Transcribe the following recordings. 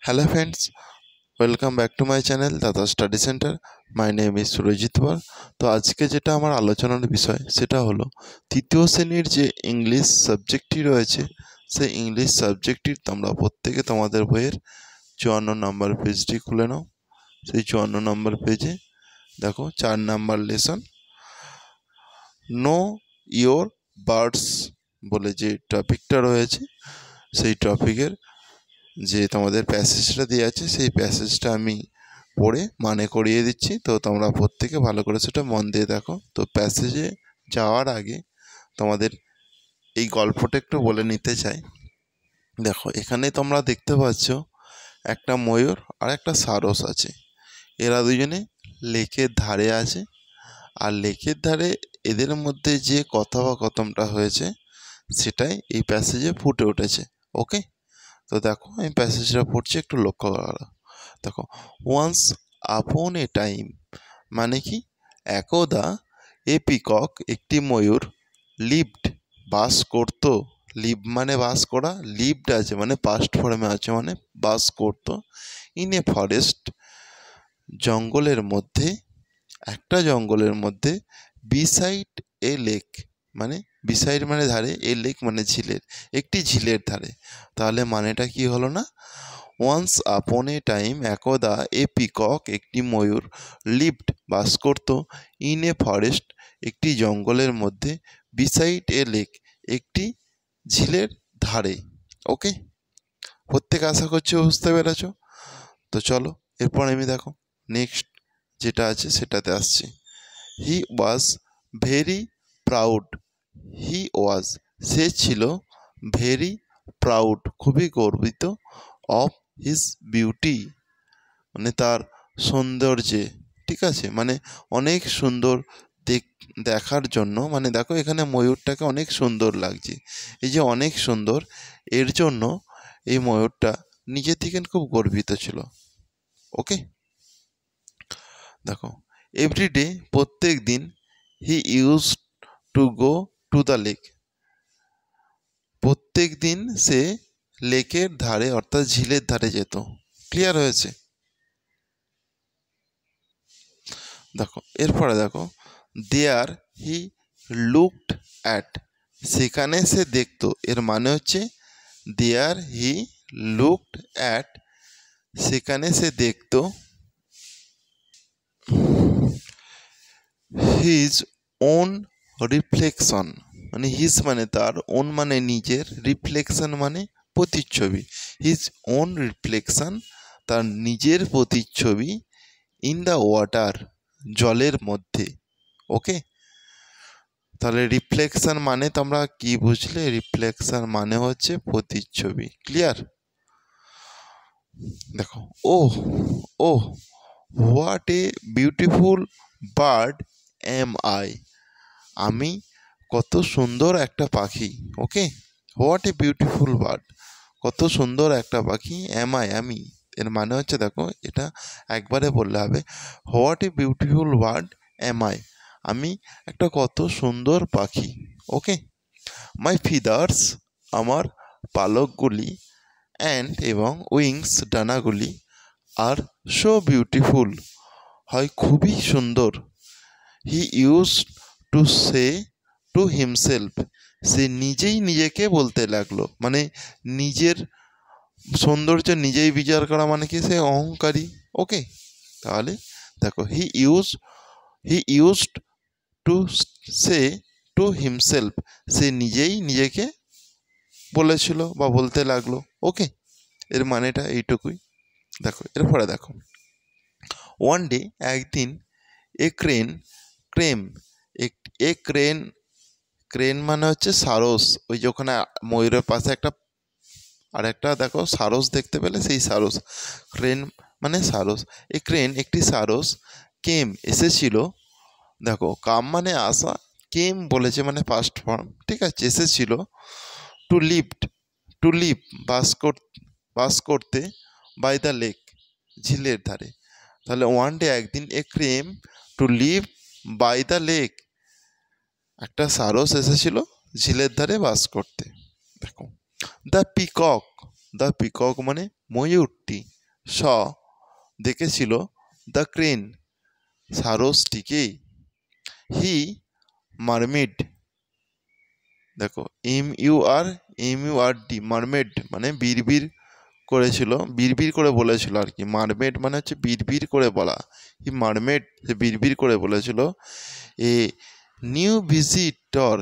Hello friends, welcome back to my channel Dada Study Center. My name is Surojit Bar. তো আজকে যেটা আমার আলোচনার বিষয় সেটা হলো তৃতীয় শ্রেণীর যে ইংলিশ সাবজেক্টটি রয়েছে সেই ইংলিশ সাবজেক্টটির তোমরা প্রত্যেকে তোমাদের বইয়ের 54 নম্বর পেজটি খুলে নাও। সেই 54 নম্বর পেজে দেখো 4 নম্বর লেসন নো ইয়োর বার্ডস বলে যে টপিকটা রয়েছে সেই টপিকের যে তোমাদের প্যাসেজটা দেওয়া আছে সেই প্যাসেজটা আমি পড়ে মানে করিয়ে দিচ্ছি। তো তোমরা প্রত্যেকে ভালো করে সেটা মন দিয়ে দেখো। তো প্যাসেজে যাওয়ার আগে তোমাদের এই গল্পটা একটু বলে নিতে চাই। দেখো এখানে তোমরা দেখতে পাচ্ছ একটা ময়ূর আর একটা সারস আছে। এরা দুজনে লেকের ধারে আছে, আর লেকের ধারে এদের মধ্যে যে কথোপকথনটা হয়েছে সেটাই এই প্যাসেজে ফুটে উঠেছে। ওকে, তো দেখো আমি প্যাসেজটা পড়ছি, একটু লক্ষ্য করো। দেখো, ওয়ান্স আপন এ টাইম মানে কি, একদা এ পিকক একটি ময়ূর লিভড বাস করত। লিভ মানে বাস করা, লিভড আছে মানে পাস্ট ফর্মে আছে মানে বাস করত। ইন এ ফরেস্ট জঙ্গলের মধ্যে, একটা জঙ্গলের মধ্যে, বিসাইড এ লেক মানে বিসাইড মানে ধারে, এ লেক মানে ঝিলের, একটি ঝিলের ধারে। তাহলে মানেটা কি হলো না, ওয়ান্স আপন এ টাইম একদা এ পিকক একটি ময়ূর লিভড বাস করত ইন এ ফরেস্ট একটি জঙ্গলের মধ্যে, বিসাইড এ লেক একটি ঝিলের ধারে। ওকে, প্রত্যেকে আশা করছি বুঝতে পেরেছ। তো চলো এরপর আমি দেখো নেক্সট যেটা আছে সেটাতে আসছি। হি ওয়াজ ভেরি প্রাউড, হি ওয়াজ সে ছিল, ভেরি প্রাউড খুবই গর্বিত, অফ হিজ বিউটি মানে তার সৌন্দর্যে, ঠিক আছে, মানে অনেক সুন্দর দেখার জন্য, মানে দেখো এখানে ময়ূরটাকে অনেক সুন্দর লাগছে, এই যে অনেক সুন্দর, এর জন্য এই ময়ূরটা নিজে থেকে খুব গর্বিত ছিল। ওকে, দেখো এভরিডে প্রত্যেক দিন, হি use to go to the lake প্রত্যেক দিন সে লেকের ধারে অর্থাৎ ঝিলের ধারে যেত। ক্লিয়ার হয়েছে? দেখো এরপরে দেখো, দেয়ার হি লুকড অ্যাট সেখানে সে দেখতো, এর মানে হচ্ছে দেয়ার হি লুকড অ্যাট সেখানে সে দেখতো, হিজ ওন রিফ্লেকশন মানে হিজ মানে তার, ওন মানে নিজের, রিফ্লেকশন মানে প্রতিচ্ছবি, হিজ ওন রিফ্লেকশন তার নিজের প্রতিচ্ছবি, ইন দ্য ওয়াটার জলের মধ্যে। ওকে, তাহলে রিফ্লেকশন মানে তোমরা কি বুঝলে, রিফ্লেকশন মানে হচ্ছে প্রতিচ্ছবি। ক্লিয়ার? দেখো, ও ও what a beautiful bird am I আমি কত সুন্দর একটা পাখি। Okay, what a beautiful bird কত সুন্দর একটা পাখি, এম আই আমি, এর মানে হচ্ছে দেখো এটা একবারে বললে হবে, what a beautiful bird am I আমি একটা কত সুন্দর পাখি। ওকে, মাই ফিদার্স আমার পালকগুলি, অ্যান্ড এবং উইংস ডানাগুলি, আর সো বিউটিফুল হয় খুবই সুন্দর, he use to say to himself সে নিজেই নিজেকে বলতে লাগলো, মানে নিজের সৌন্দর্য নিজেই বিচার করা মানে কি, সে অহংকারী। ওকে, তাহলে দেখো he used to say to himself সে নিজেই নিজেকে বলেছিল বা বলতে লাগলো। ওকে, এর মানেটা এইটুকুই। দেখো এরপরে দেখো, ওয়ান ডে একদিন, a crane crane a crane crane মানে হচ্ছে সারস, ওই যে ওখানে ময়ূরের পাশে একটা আর একটা দেখো সারস দেখতে পেলে, সেই সারস, ক্রেন মানে সারস, এ ক্রেন একটি সারস, কেম এসেছিল, দেখো কাম মানে আসা, কেম বলেছে মানে পাস্ট ফর্ম, ঠিক আছে, এসেছিল, টু লিভ বাস করতে, বাই দ্য লেক ঝিলের ধারে। তাহলে ওয়ান ডে একদিন, a crane to live by the lake একটা সারস এসেছিল ঝিলের ধারে বাস করতে। দেখো দ্য পিকক মানে ময়ূরটি, স দেখেছিল দ্য ক্রেন সারসটিকে। হি মারমেড, দেখো MURD মারমেড মানে বিড়বিড় করেছিল, বিড়বিড় করে বলেছিল আর কি। মারমেড মানে হচ্ছে বিড়বিড় করে বলা। হি মারমেড, সে বিড়বিড় করে বলেছিল। A new visitor,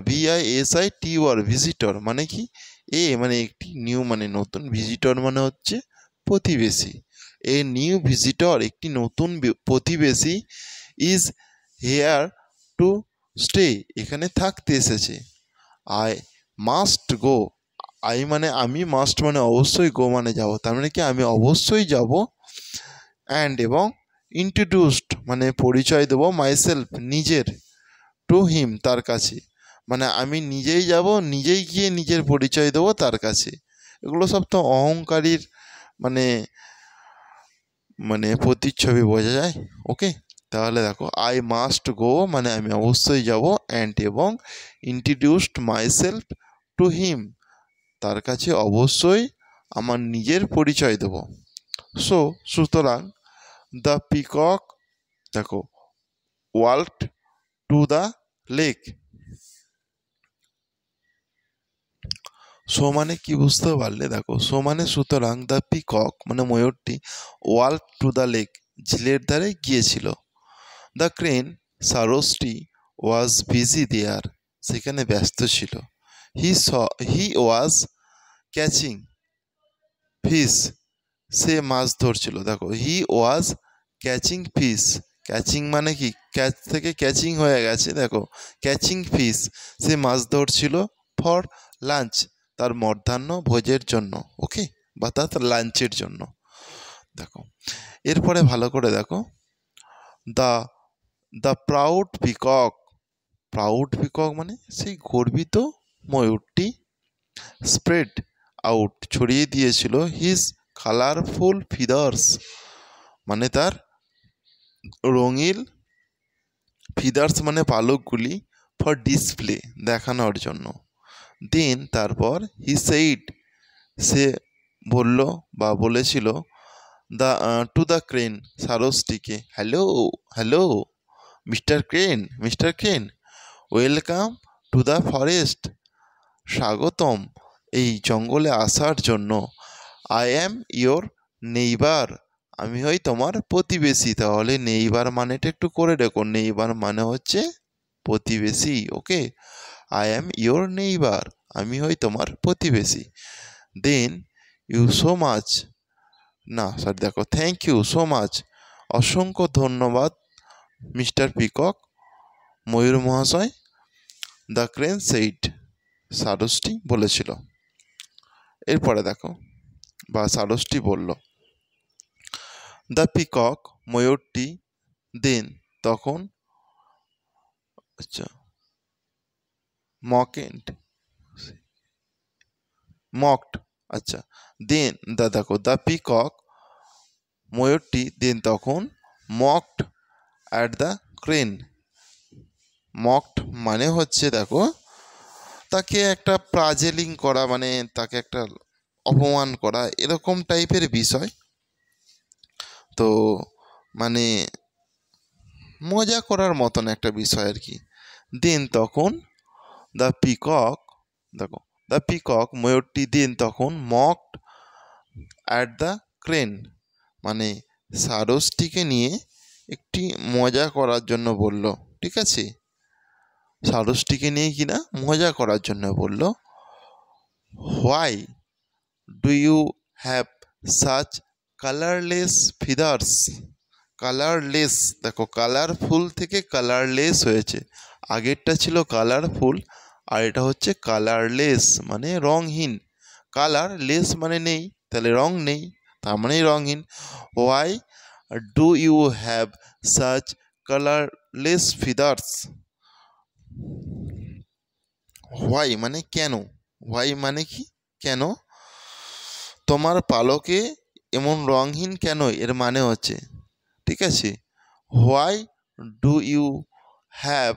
VISITOR visitor মানে কি? মানে একটি নিউ মানে নতুন, ভিজিটর মানে হচ্ছে প্রতিবেশী। এ নিউ ভিজিটর একটি নতুন প্রতিবেশী ইজ হেয়ার টু স্টে এখানে থাকতে এসেছে। আই মাস্ট গো, মানে আমি, মাস্ট মানে অবশ্যই, গো মানে যাব, তার মানে কি আমি অবশ্যই যাব। অ্যান্ড এবং ইন্ট্রোডিউসড মানে পরিচয় দেবো, মাইসেলফ নিজের, টু হিম তার কাছে, মানে আমি নিজেই যাব, নিজেই গিয়ে নিজের পরিচয় দেবো তার কাছে। এগুলো সব তো অহংকারীর মানে প্রতিচ্ছবি বোঝা যায়। ওকে, তাহলে দেখো আই মাস্ট গো মানে আমি অবশ্যই যাব, অ্যান্ড এবং ইন্ট্রোডিউসড মাইসেলফ টু হিম তার কাছে অবশ্যই আমার নিজের পরিচয় দেব। সুতরাং দ্য পিকক, দেখো, ওয়াল্কড টু দ্য লেক। মানে কি বুঝতে পারলে? দেখো মানে সুতরাং দ্য পিকক মানে ময়ূরটি ওয়াল্ক টু দ্য লেক ঝিলের ধারে গিয়েছিল। দ্য ক্রেন সারসটি ওয়াজ বিজি দেয়ার সেখানে ব্যস্ত ছিল। হি ওয়াজ ক্যাচিং ফিশ সে মাছ ধরছিল। দেখো হি ওয়াজ ক্যাচিং ফিশ, ক্যাচিং মানে কি? ক্যাচ থেকে ক্যাচিং হয়ে গেছে। দেখো ক্যাচিং ফিশ সে মাছ ধরছিল। ফর লাঞ্চ তার মধ্যাহ্ন ভোজের জন্য। ওকে, বা তার লাঞ্চের জন্য। দেখো এরপরে ভালো করে দেখো, দ্য দ্য প্রাউড পিকক মানে সেই গর্বিত ময়ূরটি স্প্রেড আউট ছড়িয়ে দিয়েছিল হিজ কালারফুল ফিদার্স মানে তার রঙিন ফিদার্স মানে পালকগুলি, ফর ডিসপ্লে দেখানোর জন্য। দেন তারপর হি সেইড সে বলল বা বলেছিল টু দ্য ক্রেন সারসটিকে, hello mister crane, welcome to the forest স্বাগতম এই জঙ্গলে আসার জন্য। আই অ্যাম ইয়োর নেইবার আমি হই তোমার প্রতিবেশী। তাহলে নেইবার মানেটা একটু করে রেখো, নেইবার মানে হচ্ছে প্রতিবেশী। ওকে, আই অ্যাম ইয়োর নেইবার আমি হই তোমার প্রতিবেশী। দেন ইউ সো মাচ, না সরি দেখো, থ্যাংক ইউ সো মাচ অসংখ্য ধন্যবাদ মিস্টার পিকক ময়ূর মহাশয়। দ্য ক্রেন সেইড সারসটি বলেছিল। এরপরে দেখো, বা সারসটি বলল, দ্য পিকক ময়ূরটি দেন তখন, আচ্ছা মকড, আচ্ছা দেন দেখো দ্য পিকক ময়ূরটি দেন তখন মকড অ্যাট দ্য ক্রেন। মকড মানে হচ্ছে দেখো তাকে একটা প্রাজেলিং করা, মানে তাকে একটা অপমান করা, এরকম টাইপের বিষয়। তো মানে মজা করার মতন একটা বিষয় আর কি। দেন তখন দ্য পিকক, দেখো দ্য পিকক ময়ূরটি দেন তখন মকড অ্যাট দ্য ক্রেন মানে সারসটিকে নিয়ে একটি মজা করার জন্য বলল। ঠিক আছে, সারসটিকে নিয়ে কিনা মজা করার জন্য বলল। Why do you have such colourless feathers. Colourless, দেখো কালারফুল থেকে কালারলেস হয়েছে, আগেরটা ছিল কালারফুল আর এটা হচ্ছে কালারলেস মানে রংহীন। কালারলেস মানে নেই, তাহলে রং নেই, তার মানে রংহীন। Why do you have such colourless feathers. Why মানে কেন, হোয়াই মানে কি কেন, তোমার পালকে এমন রংহীন কেন, এর মানে হচ্ছে, ঠিক আছে, why do you have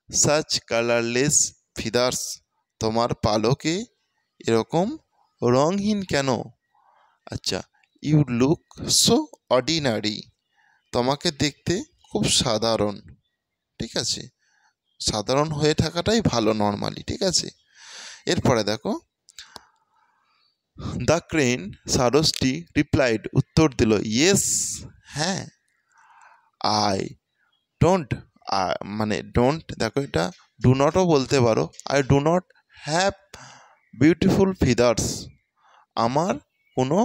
such colourless feathers, তোমার পালকে এরকম রংহীন কেন। আচ্ছা, ইউ লুক সো অর্ডিনারি, তোমাকে দেখতে খুব সাধারণ। ঠিক আছে, সাধারণ হয়ে থাকাটাই ভালো নর্মালি। ঠিক আছে, এরপরে দেখো, দ্য ক্রেন সারসটি রিপ্লাইড, উত্তর দিল, ইয়েস, হ্যাঁ। আই ডোন্ট, মানে ডোন্ট, দেখো এটা ডু নটও বলতে পারো। I do not have beautiful feathers, আমার কোনো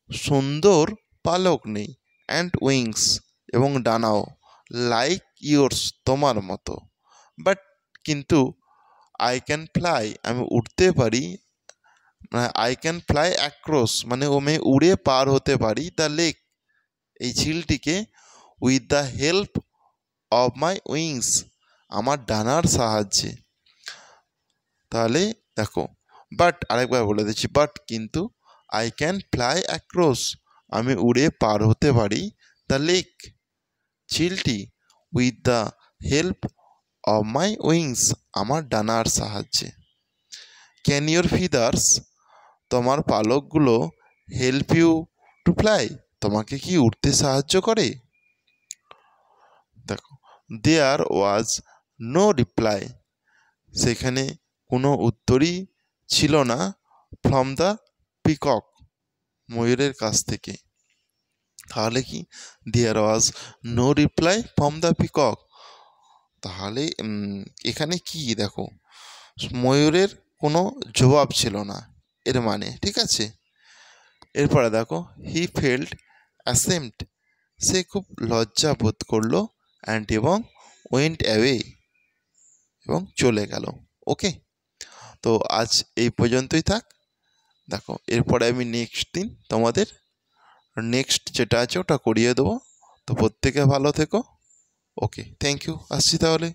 সুন্দর পালক নেই। অ্যান্ড উইংস, এবং ডানাও। লাইক ইয়োর্স, তোমার মতো। বাট, কিন্তু, আই ক্যান ফ্লাই, আমি উঠতে পারি। আই ক্যান ফ্লাই অ্যাক্রস, মানে আমি উড়ে পার হতে পারি দ্য লেক, এই ঝিলটিকে। With the help of my wings, আমার ডানার সাহায্যে। তাহলে দেখো, বাট আরেকবার বলে দিচ্ছি, বাট কিন্তু, আই ক্যান ফ্লাই অ্যাক্রস, আমি উড়ে পার হতে পারি দ্য লেক, ঝিলটি। With the help of my wings, আমার ডানার সাহায্যে। ক্যান ইউর ফিদার্স, তোমার পালকগুলো হেল্প ইউ টু ফ্লাই, তোমাকে কি উড়তে সাহায্য করে? দেখো, দেয়ার ওয়াজ নো রিপ্লাই, সেখানে কোনো উত্তরই ছিল না। ফ্রম দ্য পিকক, ময়ূরের কাছ থেকে। তাহলে কি, there was no reply from the peacock, তাহলে এখানে কি দেখো, ময়ূরের কোনো জবাব ছিল না এর মানে। ঠিক আছে, এরপরে দেখো, হি ফেল্ট অ্যাসেমড, সে খুব লজ্জা বোধ করলো। অ্যান্ড, এবং ওয়েন্ট অ্যাওয়ে, এবং চলে গেল। ওকে, তো আজ এই পর্যন্তই থাক। দেখো, এরপরে আমি নেক্সট দিন তোমাদের নেক্সট যেটা আছে ওটা করিয়ে দেবো। তো প্রত্যেকে ভালো থেকো। ওকে, থ্যাংক ইউ, আসছি তাহলে।